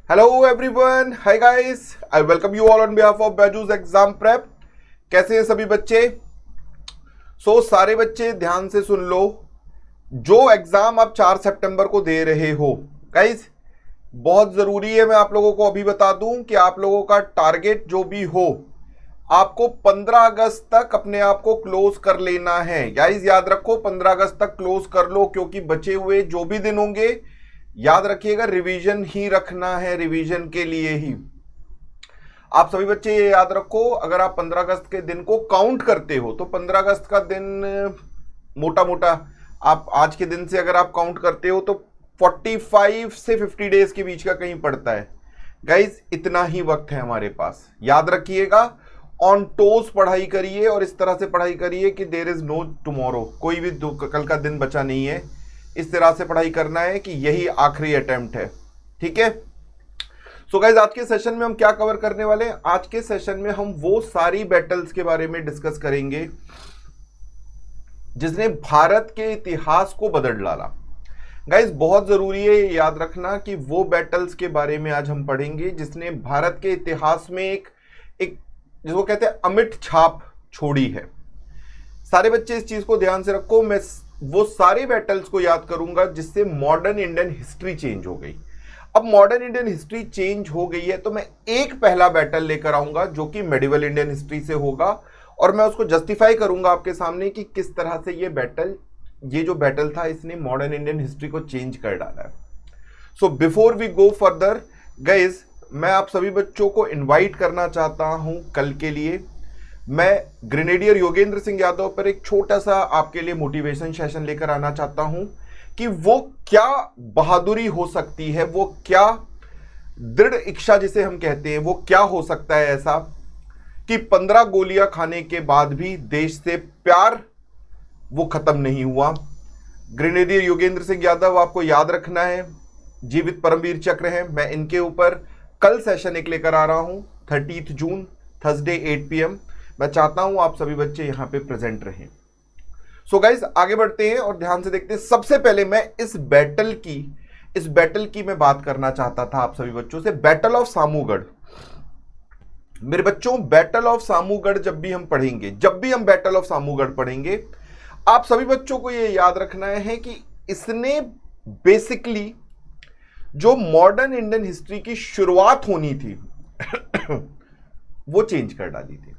Hello everyone, hi guys, I welcome you all on behalf of Byju's exam prep. कैसे हैं सभी बच्चे? सारे बच्चे ध्यान से सुन लो। जो एग्जाम आप 4 सितंबर को दे रहे हो गाइस, बहुत जरूरी है। मैं आप लोगों को अभी बता दूं कि आप लोगों का टारगेट जो भी हो, आपको 15 अगस्त तक अपने आप को क्लोज कर लेना है। गाइस याद रखो, 15 अगस्त तक क्लोज कर लो, क्योंकि बचे हुए जो भी दिन होंगे, याद रखिएगा, रिवीजन ही रखना है, रिवीजन के लिए ही। आप सभी बच्चे ये याद रखो, अगर आप 15 अगस्त के दिन को काउंट करते हो तो 15 अगस्त का दिन मोटा मोटा आप आज के दिन से अगर आप काउंट करते हो तो 45 से 50 डेज के बीच का कहीं पड़ता है। गाइज इतना ही वक्त है हमारे पास, याद रखिएगा। ऑन टोज पढ़ाई करिए और इस तरह से पढ़ाई करिए कि देयर इज नो टुमारो, कोई भी कल का दिन बचा नहीं है। इस तरह से पढ़ाई करना है कि यही आखिरी अटेम्प्ट है, ठीक है। सो गाइज आज के सेशन में हम क्या कवर करने वाले हैं? आज के सेशन में हम वो सारी बैटल्स के बारे में डिस्कस करेंगे जिसने भारत के इतिहास को बदल डाला। गाइज बहुत जरूरी है याद रखना कि वो बैटल्स के बारे में आज हम पढ़ेंगे जिसने भारत के इतिहास में एक जिसको कहते हैं अमिट छाप छोड़ी है। सारे बच्चे इस चीज को ध्यान से रखो। मैं वो सारे बैटल्स को याद करूंगा जिससे मॉडर्न इंडियन हिस्ट्री चेंज हो गई। अब मॉडर्न इंडियन हिस्ट्री चेंज हो गई है तो मैं एक पहला बैटल लेकर आऊंगा जो कि मेडिवल इंडियन हिस्ट्री से होगा, और मैं उसको जस्टिफाई करूंगा आपके सामने कि किस तरह से ये जो बैटल था इसने मॉडर्न इंडियन हिस्ट्री को चेंज कर डाला है। So before we go further guys, मैं आप सभी बच्चों को इनवाइट करना चाहता हूं कल के लिए। मैं ग्रेनेडियर योगेंद्र सिंह यादव पर एक छोटा सा आपके लिए मोटिवेशन सेशन लेकर आना चाहता हूं कि वो क्या बहादुरी हो सकती है, वो क्या दृढ़ इच्छा जिसे हम कहते हैं, वो क्या हो सकता है ऐसा कि 15 गोलियां खाने के बाद भी देश से प्यार वो खत्म नहीं हुआ। ग्रेनेडियर योगेंद्र सिंह यादव आपको याद रखना है, जीवित परमवीर चक्र है। मैं इनके ऊपर कल सेशन एक लेकर आ रहा हूं 30 जून थर्सडे 8 PM। मैं चाहता हूं आप सभी बच्चे यहां पे प्रेजेंट रहें। सो गाइज आगे बढ़ते हैं और ध्यान से देखते हैं। सबसे पहले मैं इस बैटल की मैं बात करना चाहता था आप सभी बच्चों से, बैटल ऑफ सामूगढ़। मेरे बच्चों, बैटल ऑफ सामूगढ़ जब भी हम बैटल ऑफ सामूगढ़ पढ़ेंगे, आप सभी बच्चों को यह याद रखना है कि इसने बेसिकली जो मॉडर्न इंडियन हिस्ट्री की शुरुआत होनी थी वो चेंज कर डाली थी।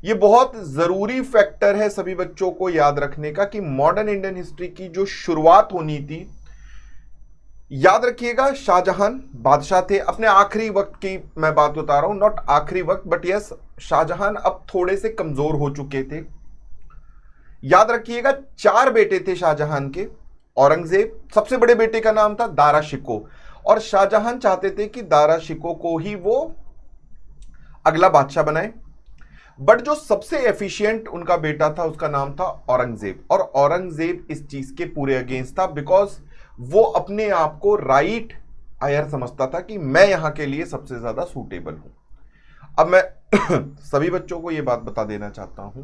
ये बहुत जरूरी फैक्टर है सभी बच्चों को याद रखने का कि मॉडर्न इंडियन हिस्ट्री की जो शुरुआत होनी थी, याद रखिएगा, शाहजहां बादशाह थे। अपने आखिरी वक्त की मैं बात बता रहा हूं, नॉट आखिरी वक्त बट यस, शाहजहां अब थोड़े से कमजोर हो चुके थे। याद रखिएगा 4 बेटे थे शाहजहां के। औरंगजेब, सबसे बड़े बेटे का नाम था दारा शिको, और शाहजहां चाहते थे कि दारा शिको को ही वो अगला बादशाह बनाए। बट जो सबसे एफिशिएंट उनका बेटा था उसका नाम था औरंगजेब, और औरंगजेब इस चीज के पूरे अगेंस्ट था, बिकॉज वो अपने आप को राइट आयर समझता था कि मैं यहां के लिए सबसे ज्यादा सूटेबल हूं। अब मैं सभी बच्चों को यह बात बता देना चाहता हूं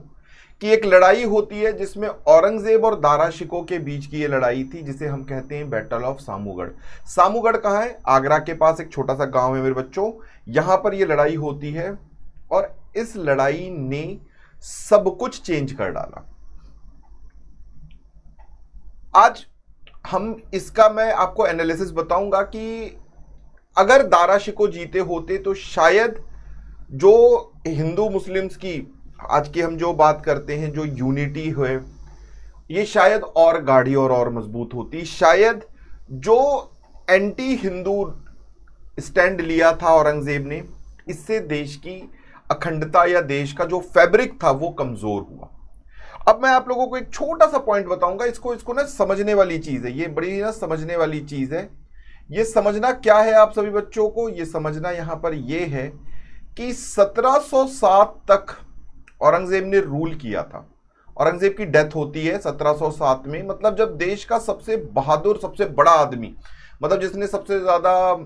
कि एक लड़ाई होती है जिसमें औरंगजेब और दारा शिको के बीच की यह लड़ाई थी, जिसे हम कहते हैं बैटल ऑफ सामूगढ़। सामूगढ़ कहां है? आगरा के पास एक छोटा सा गांव है मेरे बच्चों। यहां पर यह लड़ाई होती है और इस लड़ाई ने सब कुछ चेंज कर डाला। आज हम इसका मैं आपको एनालिसिस बताऊंगा कि अगर दारा शिको जीते होते तो शायद जो हिंदू मुस्लिम्स की आज की हम जो बात करते हैं, जो यूनिटी है, ये शायद और गाढ़ी और मजबूत होती। शायद जो एंटी हिंदू स्टैंड लिया था औरंगजेब ने, इससे देश की अखंडता या देश का जो फैब्रिक था वो कमजोर हुआ। अब मैं आप लोगों को एक छोटा सा पॉइंट बताऊंगा, इसको ना समझने वाली चीज है, ये बड़ी ना समझने वाली चीज है। ये समझना क्या है आप सभी बच्चों को? ये समझना यहां पर ये है कि 1707 तक औरंगजेब ने रूल किया था। औरंगजेब की डेथ होती है 1707 में, मतलब जब देश का सबसे बहादुर, सबसे बड़ा आदमी, मतलब जिसने सबसे ज्यादा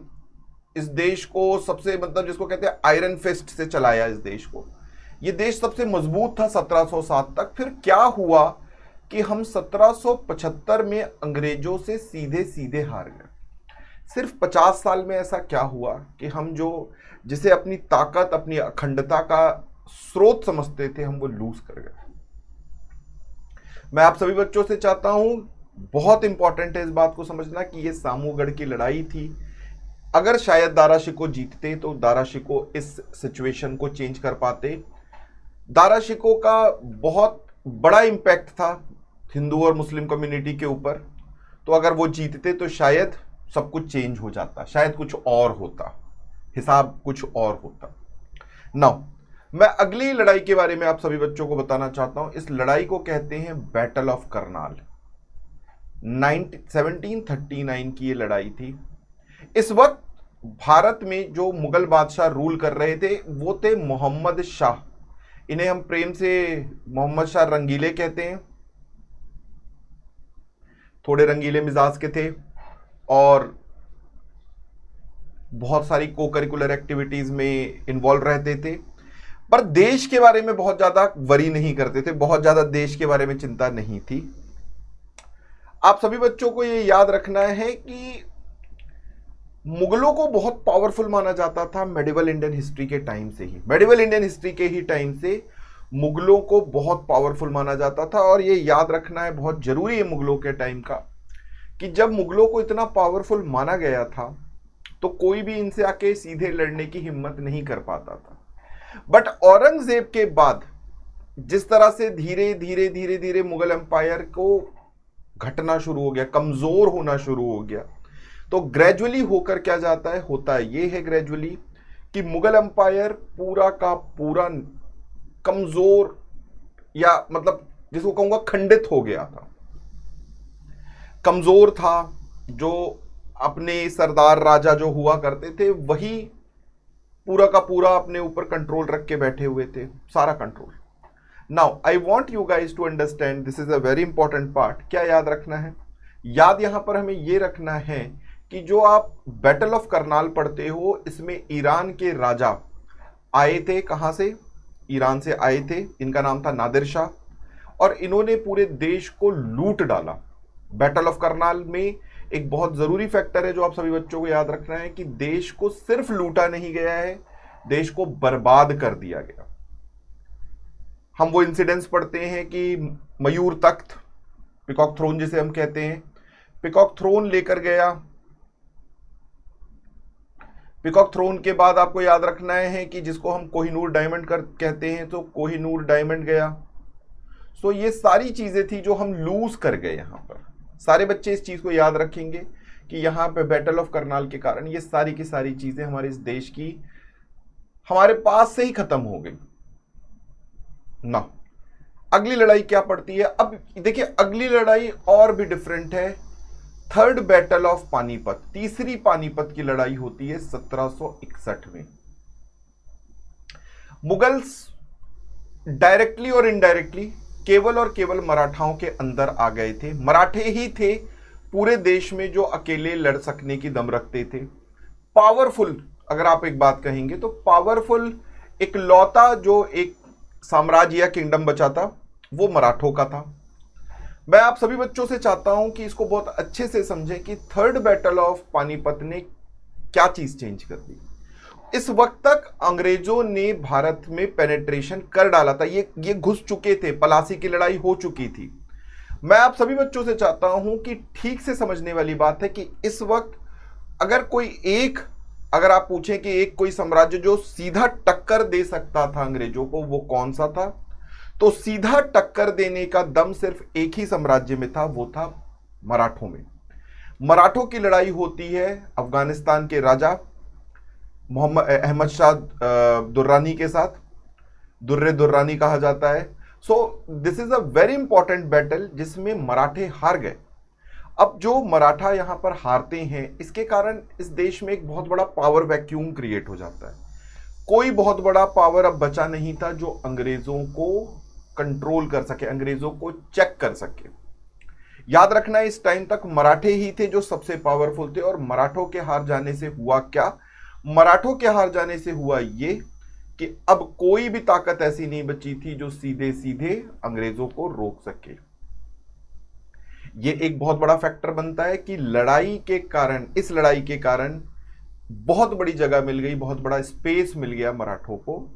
इस देश को मतलब जिसको कहते हैं आयरन फिस्ट से चलाया इस देश को, ये देश सबसे मजबूत था 1707 तक। फिर क्या हुआ कि हम 1775 में अंग्रेजों से सीधे सीधे हार गए। सिर्फ 50 साल में ऐसा क्या हुआ कि हम जो जिसे अपनी ताकत, अपनी अखंडता का स्रोत समझते थे, हम वो लूज कर गए। मैं आप सभी बच्चों से चाहता हूं, बहुत इंपॉर्टेंट है इस बात को समझना कि ये सामूगढ़ की लड़ाई थी। अगर शायद दारा शिकोह जीतते तो दारा शिकोह इस सिचुएशन को चेंज कर पाते। दारा शिकोह का बहुत बड़ा इंपैक्ट था हिंदू और मुस्लिम कम्युनिटी के ऊपर, तो अगर वो जीतते तो शायद सब कुछ चेंज हो जाता, शायद कुछ और होता, हिसाब कुछ और होता। नाउ मैं अगली लड़ाई के बारे में आप सभी बच्चों को बताना चाहता हूं। इस लड़ाई को कहते हैं बैटल ऑफ करनाल। 1739 की ये लड़ाई थी। इस वक्त भारत में जो मुगल बादशाह रूल कर रहे थे वो थे मोहम्मद शाह। इन्हें हम प्रेम से मोहम्मद शाह रंगीले कहते हैं। थोड़े रंगीले मिजाज के थे और बहुत सारी को करिकुलर एक्टिविटीज में इन्वॉल्व रहते थे, पर देश के बारे में बहुत ज्यादा वरी नहीं करते थे, बहुत ज्यादा देश के बारे में चिंता नहीं थी। आप सभी बच्चों को यह याद रखना है कि मुगलों को बहुत पावरफुल माना जाता था मेडिवल इंडियन हिस्ट्री के टाइम से ही। मेडिवल इंडियन हिस्ट्री के ही टाइम से मुगलों को बहुत पावरफुल माना जाता था। और ये याद रखना है, बहुत जरूरी है मुगलों के टाइम का, कि जब मुगलों को इतना पावरफुल माना गया था तो कोई भी इनसे आके सीधे लड़ने की हिम्मत नहीं कर पाता था। बट औरंगजेब के बाद जिस तरह से धीरे धीरे धीरे धीरे मुगल एम्पायर को घटना शुरू हो गया, कमजोर होना शुरू हो गया, तो ग्रेजुअली होकर क्या जाता है, होता है ये है ग्रेजुअली कि मुगल एम्पायर पूरा का पूरा कमजोर, या मतलब जिसको कहूंगा खंडित हो गया था, कमजोर था। जो अपने सरदार राजा जो हुआ करते थे वही पूरा का पूरा अपने ऊपर कंट्रोल रख के बैठे हुए थे, सारा कंट्रोल। Now I want you guys to understand, this is a very important part. क्या याद रखना है? याद यहां पर हमें यह रखना है कि जो आप बैटल ऑफ करनाल पढ़ते हो, इसमें ईरान के राजा आए थे। कहां से? ईरान से आए थे। इनका नाम था नादिर शाह, और इन्होंने पूरे देश को लूट डाला। बैटल ऑफ करनाल में एक बहुत जरूरी फैक्टर है जो आप सभी बच्चों को याद रखना है कि देश को सिर्फ लूटा नहीं गया है, देश को बर्बाद कर दिया गया। हम वो इंसिडेंट्स पढ़ते हैं कि मयूर तख्त, पिकॉक थ्रोन जिसे हम कहते हैं, पिकॉक थ्रोन लेकर गया। पिकॉक थ्रोन के बाद आपको याद रखना है कि जिसको हम कोहिनूर डायमंड कहते हैं, तो कोहिनूर डायमंड गया। सो ये सारी चीजें थी जो हम लूज कर गए। यहां पर सारे बच्चे इस चीज को याद रखेंगे कि यहां पे बैटल ऑफ करनाल के कारण ये सारी की सारी चीजें हमारे इस देश की हमारे पास से ही खत्म हो गई ना। अगली लड़ाई क्या पड़ती है? अब देखिए, अगली लड़ाई और भी डिफरेंट है। थर्ड बैटल ऑफ पानीपत, तीसरी पानीपत की लड़ाई होती है 1761 में। मुगल्स डायरेक्टली और इनडायरेक्टली केवल और केवल मराठाओं के अंदर आ गए थे। मराठे ही थे पूरे देश में जो अकेले लड़ सकने की दम रखते थे। पावरफुल, अगर आप एक बात कहेंगे तो पावरफुल इकलौता जो एक साम्राज्य या किंगडम बचा था वो मराठों का था। मैं आप सभी बच्चों से चाहता हूं कि इसको बहुत अच्छे से समझें कि थर्ड बैटल ऑफ पानीपत ने क्या चीज चेंज कर दी। इस वक्त तक अंग्रेजों ने भारत में पेनेट्रेशन कर डाला था, ये घुस चुके थे, पलासी की लड़ाई हो चुकी थी। मैं आप सभी बच्चों से चाहता हूं कि ठीक से समझने वाली बात है कि इस वक्त अगर आप पूछें कि एक कोई साम्राज्य जो सीधा टक्कर दे सकता था अंग्रेजों को, वो कौन सा था, तो सीधा टक्कर देने का दम सिर्फ एक ही साम्राज्य में था, वो था मराठों में। मराठों की लड़ाई होती है अफगानिस्तान के राजा मोहम्मद अहमद शाह दुर्रानी के साथ, दुर्रे दुर्रानी कहा जाता है। So this is a very important battle जिसमें मराठे हार गए। अब जो मराठा यहां पर हारते हैं, इसके कारण इस देश में एक बहुत बड़ा पावर वैक्यूम क्रिएट हो जाता है। कोई बहुत बड़ा पावर अब बचा नहीं था जो अंग्रेजों को कंट्रोल कर सके, अंग्रेजों को चेक कर सके। याद रखना, इस टाइम तक मराठे ही थे जो सबसे पावरफुल थे। और मराठों के हार जाने से हुआ क्या? मराठों के हार जाने से हुआ ये कि अब कोई भी ताकत ऐसी नहीं बची थी जो सीधे सीधे अंग्रेजों को रोक सके। ये एक बहुत बड़ा फैक्टर बनता है कि लड़ाई के कारण, इस लड़ाई के कारण बहुत बड़ी जगह मिल गई, बहुत बड़ा स्पेस मिल गया मराठों को,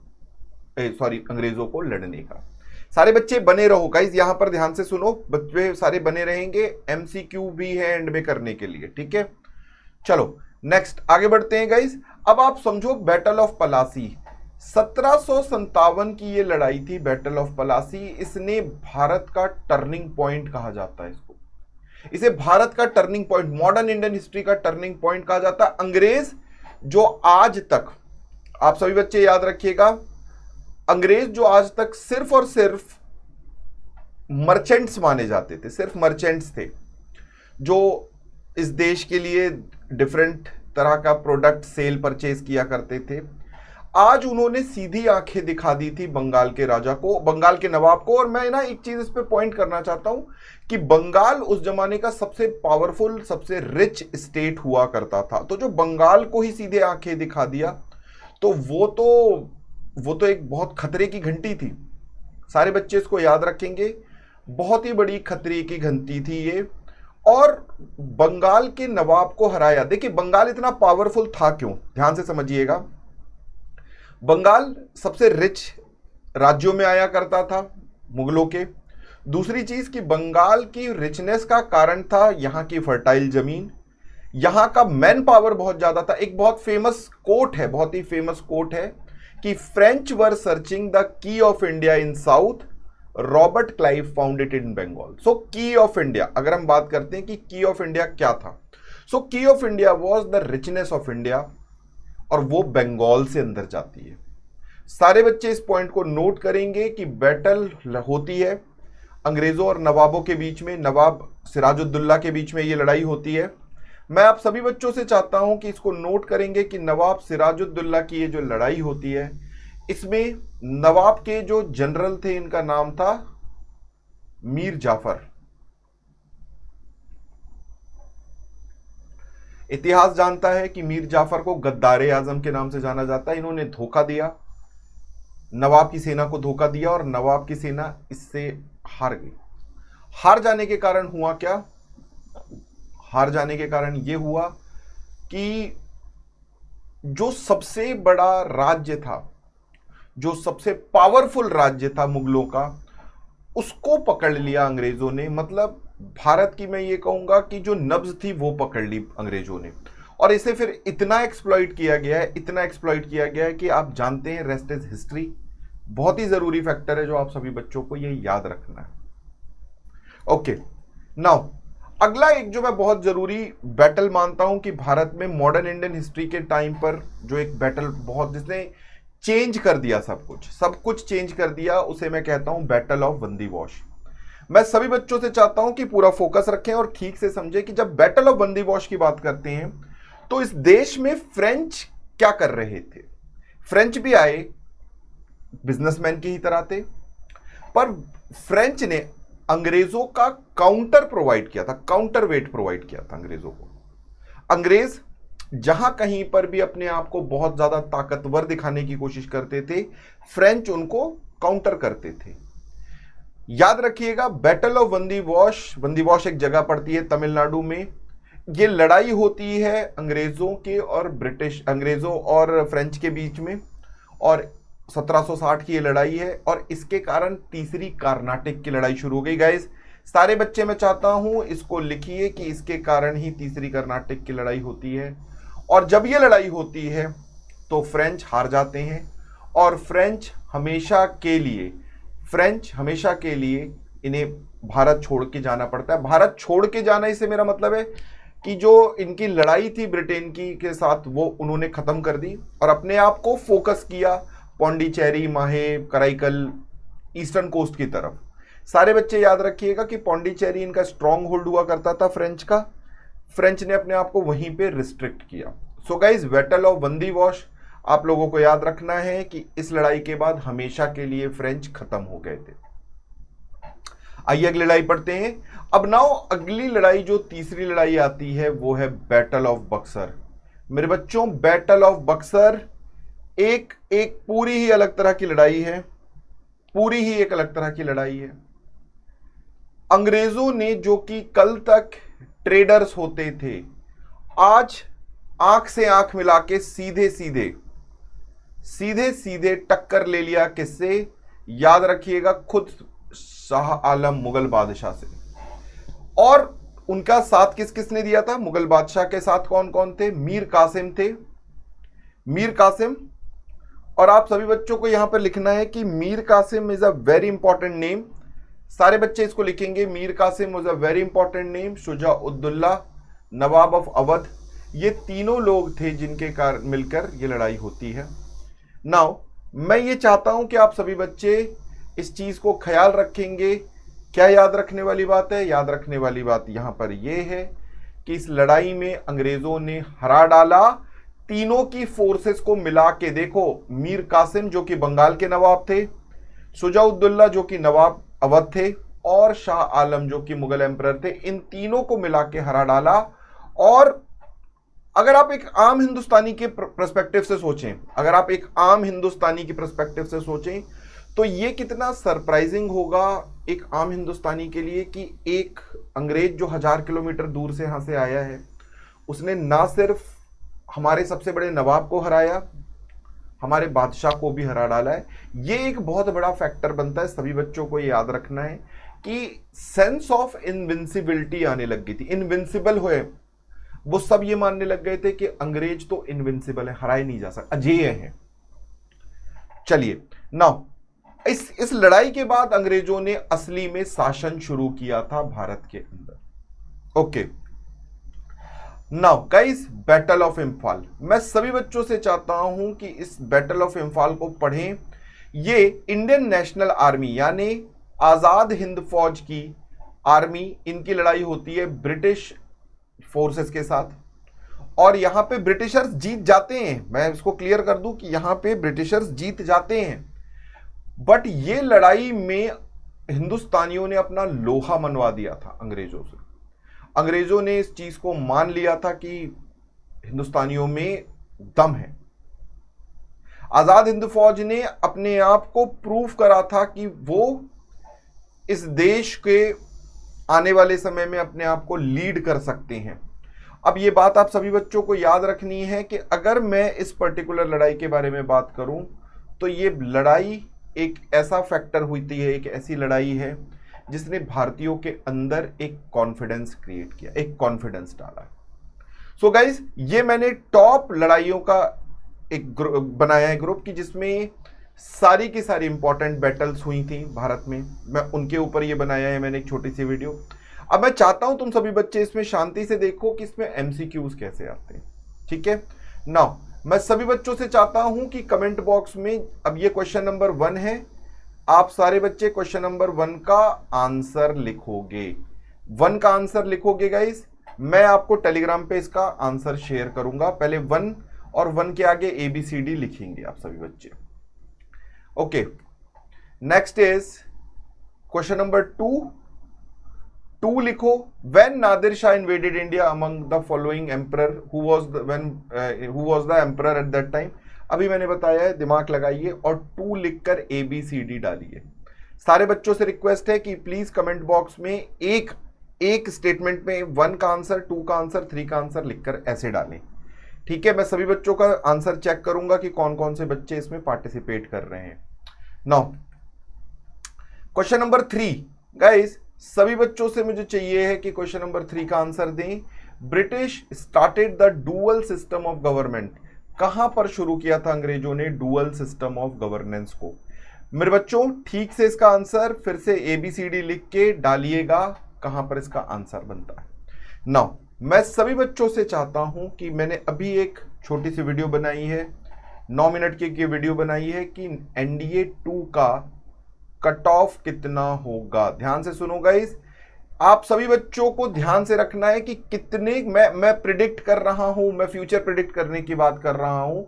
सॉरी अंग्रेजों को लड़ने का। सारे बच्चे बने रहो गाइस, यहां पर ध्यान से सुनो, बच्चे सारे बने रहेंगे, एमसीक्यू भी है एंड में करने के लिए, ठीक है। चलो नेक्स्ट आगे बढ़ते हैं गाइस। अब आप समझो बैटल ऑफ पलासी, 1757 की ये लड़ाई थी, बैटल ऑफ पलासी। इसने भारत का टर्निंग पॉइंट कहा जाता है इसको, इसे भारत का turning point, modern Indian history का टर्निंग पॉइंट कहा जाता है। अंग्रेज जो आज तक, आप सभी बच्चे याद रखिएगा, अंग्रेज जो आज तक सिर्फ और सिर्फ मर्चेंट्स माने जाते थे, सिर्फ मर्चेंट्स थे जो इस देश के लिए डिफरेंट तरह का प्रोडक्ट सेल परचेज किया करते थे, आज उन्होंने सीधी आंखें दिखा दी थी बंगाल के राजा को, बंगाल के नवाब को। और मैं ना एक चीज इस पे पॉइंट करना चाहता हूं कि बंगाल उस जमाने का सबसे पावरफुल, सबसे रिच स्टेट हुआ करता था, तो जो बंगाल को ही सीधे आंखें दिखा दिया, तो वो तो एक बहुत खतरे की घंटी थी। सारे बच्चे इसको याद रखेंगे, बहुत ही बड़ी खतरे की घंटी थी ये। और बंगाल के नवाब को हराया। देखिए बंगाल इतना पावरफुल था क्यों, ध्यान से समझिएगा। बंगाल सबसे रिच राज्यों में आया करता था मुगलों के। दूसरी चीज कि बंगाल की रिचनेस का कारण था यहां की फर्टाइल जमीन, यहां का मैन पावर बहुत ज्यादा था। एक बहुत फेमस कोट है, बहुत ही फेमस कोट है कि French were searching the key of India in south, Robert Clive found it in Bengal. So key of India, अगर हम बात करते हैं कि की ऑफ इंडिया क्या था, सो key of India was the richness of India, और वो बंगाल से अंदर जाती है। सारे बच्चे इस पॉइंट को नोट करेंगे कि बैटल होती है अंग्रेजों और नवाबों के बीच में, नवाब सिराजुद्दौला के बीच में ये लड़ाई होती है। मैं आप सभी बच्चों से चाहता हूं कि इसको नोट करेंगे कि नवाब सिराजुद्दौला की ये जो लड़ाई होती है, इसमें नवाब के जो जनरल थे, इनका नाम था मीर जाफर। इतिहास जानता है कि मीर जाफर को गद्दारे आजम के नाम से जाना जाता है। इन्होंने धोखा दिया, नवाब की सेना को धोखा दिया, और नवाब की सेना इससे हार गई। हार जाने के कारण हुआ क्या, हार जाने के कारण यह हुआ कि जो सबसे बड़ा राज्य था, जो सबसे पावरफुल राज्य था मुगलों का, उसको पकड़ लिया अंग्रेजों ने। मतलब भारत की मैं ये कहूंगा कि जो नब्ज थी वो पकड़ ली अंग्रेजों ने, और इसे फिर इतना एक्सप्लॉइट किया गया है, इतना एक्सप्लॉइट किया गया है कि आप जानते हैं, रेस्ट इज हिस्ट्री। बहुत ही जरूरी फैक्टर है जो आप सभी बच्चों को ये याद रखना है। ओके, नाउ अगला एक जो मैं बहुत जरूरी बैटल मानता हूं कि भारत में मॉडर्न इंडियन हिस्ट्री के टाइम पर जो एक बैटल बहुत, जिसने चेंज कर दिया, सब कुछ चेंज कर दिया, उसे मैं कहता हूं बैटल ऑफ बंदी वॉश। मैं सभी बच्चों से चाहता हूं कि पूरा फोकस रखें और ठीक से समझें कि जब बैटल ऑफ बंदी वॉश की बात करते हैं तो इस देश में फ्रेंच क्या कर रहे थे। फ्रेंच भी आए, बिजनेसमैन की ही तरह थे, पर फ्रेंच ने अंग्रेजों का काउंटर प्रोवाइड किया था, काउंटर वेट प्रोवाइड किया था अंग्रेजों को। अंग्रेज जहां कहीं पर भी अपने आप को बहुत ज्यादा ताकतवर दिखाने की कोशिश करते थे, फ्रेंच उनको काउंटर करते थे। याद रखिएगा बैटल ऑफ बंदी वॉश एक जगह पड़ती है तमिलनाडु में। यह लड़ाई होती है अंग्रेजों के और अंग्रेजों और फ्रेंच के बीच में, और 1760 की ये लड़ाई है, और इसके कारण तीसरी कार्नाटिक की लड़ाई शुरू हो गई। गाइस सारे बच्चे मैं चाहता हूं इसको लिखिए कि इसके कारण ही तीसरी कर्नाटक की लड़ाई होती है। और जब ये लड़ाई होती है तो फ्रेंच हार जाते हैं, और फ्रेंच हमेशा के लिए इन्हें भारत छोड़ के जाना पड़ता है। भारत छोड़ के जाना, इससे मेरा मतलब है कि जो इनकी लड़ाई थी ब्रिटेन की के साथ, वो उन्होंने खत्म कर दी और अपने आप को फोकस किया पौंडीचेरी, माहे, कराईकल, ईस्टर्न कोस्ट की तरफ। सारे बच्चे याद रखिएगा कि पौंडीचेरी इनका स्ट्रॉन्ग होल्ड हुआ करता था फ्रेंच का। फ्रेंच ने अपने आप को वहीं पे रिस्ट्रिक्ट किया। सो गाइज बैटल ऑफ बंदी वॉश आप लोगों को याद रखना है कि इस लड़ाई के बाद हमेशा के लिए फ्रेंच खत्म हो गए थे। आइए अगली लड़ाई पढ़ते हैं। अब नाउ अगली लड़ाई जो तीसरी लड़ाई आती है वो है बैटल ऑफ बक्सर। मेरे बच्चों बैटल ऑफ बक्सर एक पूरी ही अलग तरह की लड़ाई है, पूरी ही एक अलग तरह की लड़ाई है। अंग्रेजों ने, जो कि कल तक ट्रेडर्स होते थे, आज आंख से आंख मिला के सीधे सीधे टक्कर ले लिया। किससे? याद रखिएगा, खुद शाह आलम मुगल बादशाह से। और उनका साथ किस किसने दिया था? मुगल बादशाह के साथ कौन कौन थे? मीर कासिम थे, मीर कासिम। और आप सभी बच्चों को यहां पर लिखना है कि Mir Qasim is a very important name. सारे बच्चे इसको लिखेंगे, Mir Qasim was a very important name. Shuja-ud-Daula, Nawab of Awadh, ये तीनों लोग थे जिनके कारण मिलकर ये लड़ाई होती है। नाउ मैं ये चाहता हूं कि आप सभी बच्चे इस चीज को ख्याल रखेंगे। क्या याद रखने वाली बात है? याद रखने वाली बात यहां पर यह है कि इस लड़ाई में अंग्रेजों ने हरा डाला तीनों की फोर्सेस को मिला के। देखो, मीर कासिम जो कि बंगाल के नवाब थे, शुजा-उद-दौला जो कि नवाब अवध थे, और शाह आलम जो कि मुगल एम्परर थे, इन तीनों को मिला के हरा डाला। और अगर आप एक आम हिंदुस्तानी के पर्सपेक्टिव से सोचें, अगर आप एक आम हिंदुस्तानी की पर्सपेक्टिव से सोचें, तो ये कितना सरप्राइजिंग होगा एक आम हिंदुस्तानी के लिए कि एक अंग्रेज जो 1000 किलोमीटर दूर से यहां से आया है, उसने ना सिर्फ हमारे सबसे बड़े नवाब को हराया, हमारे बादशाह को भी हरा डाला है। ये एक बहुत बड़ा फैक्टर बनता है। सभी बच्चों को याद रखना है कि सेंस ऑफ इनविंसिबिलिटी आने लग गई थी। इनविंसिबल हुए, वो सब ये मानने लग गए थे कि अंग्रेज तो इनविंसिबल है, हराए नहीं जा सकते, अजेय है। चलिए नाउ, इस लड़ाई के बाद अंग्रेजों ने असली में शासन शुरू किया था भारत के अंदर। Okay, now guys, battle of Imphal. मैं सभी बच्चों से चाहता हूं कि इस बैटल ऑफ इम्फाल को पढ़ें। ये इंडियन नेशनल आर्मी यानी आजाद हिंद फौज की आर्मी, इनकी लड़ाई होती है ब्रिटिश फोर्सेस के साथ, और यहां पे ब्रिटिशर्स जीत जाते हैं। मैं इसको क्लियर कर दूं कि यहां पे ब्रिटिशर्स जीत जाते हैं, बट ये लड़ाई में हिंदुस्तानियों ने अपना लोहा मनवा दिया था अंग्रेजों से। अंग्रेजों ने इस चीज को मान लिया था कि हिंदुस्तानियों में दम है। आजाद हिंद फौज ने अपने आप को प्रूव करा था कि वो इस देश के आने वाले समय में अपने आप को लीड कर सकते हैं। अब ये बात आप सभी बच्चों को याद रखनी है कि अगर मैं इस पर्टिकुलर लड़ाई के बारे में बात करूं, तो ये लड़ाई एक ऐसा फैक्टर हुई थी, एक ऐसी लड़ाई है जिसने भारतीयों के अंदर एक कॉन्फिडेंस क्रिएट किया, एक कॉन्फिडेंस डाला। सो गाइस, ये मैंने टॉप लड़ाइयों का एक बनाया है ग्रुप की, जिसमें सारी की सारी इंपॉर्टेंट बैटल्स हुई थी भारत में। मैं उनके ऊपर ये बनाया है मैंने एक छोटी सी वीडियो। अब मैं चाहता हूं तुम सभी बच्चे इसमें शांति से देखो कि इसमें एमसीक्यूज कैसे आते हैं। ठीक है, नाउ मैं सभी बच्चों से चाहता हूं कि कमेंट बॉक्स में, अब ये क्वेश्चन नंबर 1 है, आप सारे बच्चे क्वेश्चन नंबर 1 का आंसर लिखोगे। 1 का आंसर लिखोगे गाइस। मैं आपको टेलीग्राम पे इसका आंसर शेयर करूंगा। पहले 1 और 1 के आगे ABCD लिखेंगे आप सभी बच्चे। Okay, next is question number 2 लिखो। When Nadir Shah invaded India among the following emperor, who was the emperor at that time. अभी मैंने बताया है, दिमाग लगाइए और 2 लिखकर ABCD डालिए। सारे बच्चों से रिक्वेस्ट है कि प्लीज कमेंट बॉक्स में एक स्टेटमेंट में 1 का आंसर, 2 का आंसर, 3 का आंसर लिखकर ऐसे डालें। ठीक है, मैं सभी बच्चों का आंसर चेक करूंगा कि कौन कौन से बच्चे इसमें पार्टिसिपेट कर रहे हैं। नाउ क्वेश्चन नंबर 3 गाइस, सभी बच्चों से मुझे चाहिए है कि क्वेश्चन नंबर 3 का आंसर दें। British started the dual system of government. कहां पर शुरू किया था अंग्रेजों ने डुअल सिस्टम ऑफ गवर्नेंस को? मेरे बच्चों, ठीक से इसका आंसर फिर से ABCD लिख के डालिएगा, कहां पर इसका आंसर बनता है। नाउ मैं सभी बच्चों से चाहता हूं कि मैंने अभी एक छोटी सी वीडियो बनाई है, 9 मिनट की वीडियो बनाई है कि NDA 2 का कट ऑफ कितना होगा। ध्यान से सुनो गाइस, आप सभी बच्चों को ध्यान से रखना है कि कितने मैं प्रिडिक्ट कर रहा हूं, मैं फ्यूचर प्रिडिक्ट करने की बात कर रहा हूं।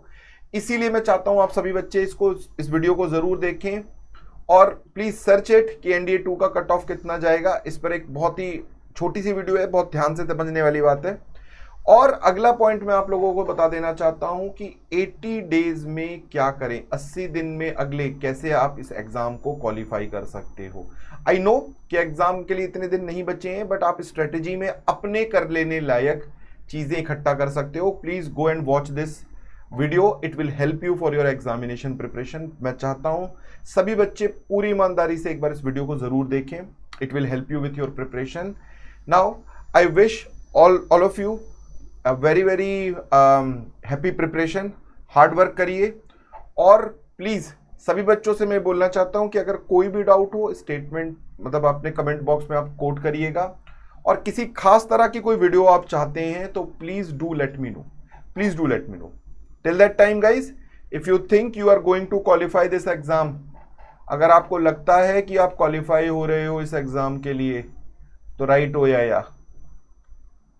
इसीलिए मैं चाहता हूं आप सभी बच्चे इस वीडियो को जरूर देखें और प्लीज सर्च इट कि NDA 2 का कट ऑफ कितना जाएगा। इस पर एक बहुत ही छोटी सी वीडियो है, बहुत ध्यान से समझने वाली बात है। और अगला पॉइंट मैं आप लोगों को बता देना चाहता हूं कि 80 डेज में क्या करें, 80 दिन में अगले कैसे आप इस एग्जाम को क्वालिफाई कर सकते हो। आई नो कि एग्जाम के लिए इतने दिन नहीं बचे हैं, बट आप स्ट्रेटेजी में अपने कर लेने लायक चीजें इकट्ठा कर सकते हो। Please go and watch this video, it will help you for your examination preparation. मैं चाहता हूं सभी बच्चे पूरी ईमानदारी से एक बार इस वीडियो को जरूर देखें, it will help you with your preparation. Now I wish all of you very very happy preparation, hard work करिए। और प्लीज सभी बच्चों से मैं बोलना चाहता हूं कि अगर कोई भी डाउट हो, स्टेटमेंट मतलब अपने कमेंट बॉक्स में आप कोट करिएगा, और किसी खास तरह की कोई वीडियो आप चाहते हैं तो please do let me know, please do let me know. Till that time guys, if you think you are going to qualify this exam, अगर आपको लगता है कि आप क्वालिफाई हो रहे हो इस एग्जाम के लिए, तो राइट हो या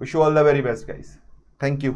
wish you all the very best guys. Thank you.